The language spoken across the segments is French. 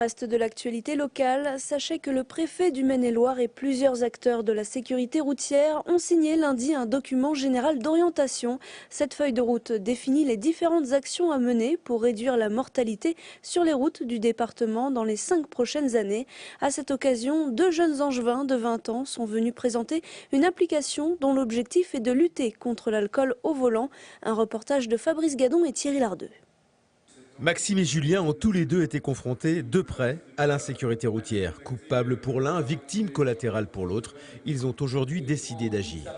Reste de l'actualité locale, sachez que le préfet du Maine-et-Loire et plusieurs acteurs de la sécurité routière ont signé lundi un document général d'orientation. Cette feuille de route définit les différentes actions à mener pour réduire la mortalité sur les routes du département dans les 5 prochaines années. À cette occasion, 2 jeunes angevins de 20 ans sont venus présenter une application dont l'objectif est de lutter contre l'alcool au volant. Un reportage de Fabrice Gadon et Thierry Lardeux. Maxime et Julien ont tous les deux été confrontés de près à l'insécurité routière. Coupables pour l'un, victime collatérale pour l'autre, ils ont aujourd'hui décidé d'agir.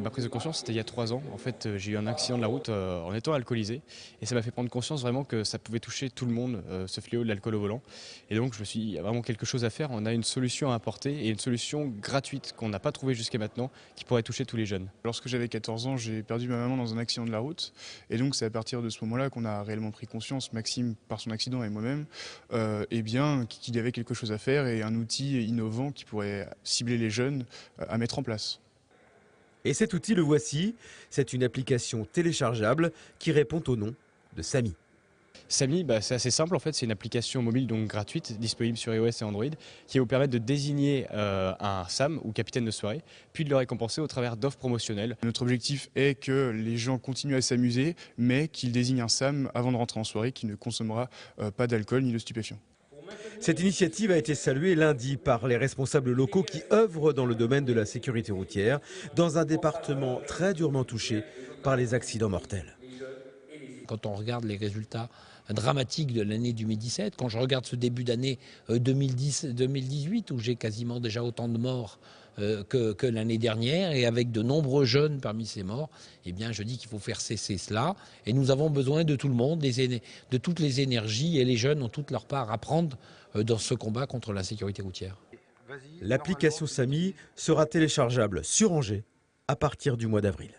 Ma prise de conscience, c'était il y a 3 ans. En fait, j'ai eu un accident de la route en étant alcoolisé. Et ça m'a fait prendre conscience vraiment que ça pouvait toucher tout le monde, ce fléau de l'alcool au volant. Et donc, je me suis dit, il y a vraiment quelque chose à faire. On a une solution à apporter et une solution gratuite qu'on n'a pas trouvée jusqu'à maintenant, qui pourrait toucher tous les jeunes. Lorsque j'avais 14 ans, j'ai perdu ma maman dans un accident de la route. Et donc, c'est à partir de ce moment-là qu'on a réellement pris conscience, Maxime par son accident et moi-même, qu'il y avait quelque chose à faire et un outil innovant qui pourrait cibler les jeunes à mettre en place. Et cet outil, le voici, c'est une application téléchargeable qui répond au nom de Samy. Samy, c'est assez simple en fait, c'est une application mobile donc gratuite, disponible sur iOS et Android, qui va vous permettre de désigner un SAM ou capitaine de soirée, puis de le récompenser au travers d'offres promotionnelles. Notre objectif est que les gens continuent à s'amuser, mais qu'ils désignent un SAM avant de rentrer en soirée qui ne consommera pas d'alcool ni de stupéfiants. Cette initiative a été saluée lundi par les responsables locaux qui œuvrent dans le domaine de la sécurité routière, dans un département très durement touché par les accidents mortels. Quand on regarde les résultats dramatiques de l'année 2017, quand je regarde ce début d'année 2018, où j'ai quasiment déjà autant de morts que l'année dernière, et avec de nombreux jeunes parmi ces morts, eh bien je dis qu'il faut faire cesser cela. Et nous avons besoin de tout le monde, de toutes les énergies, et les jeunes ont toute leur part à prendre dans ce combat contre l'insécurité routière. L'application Samy sera téléchargeable sur Angers à partir du mois d'avril.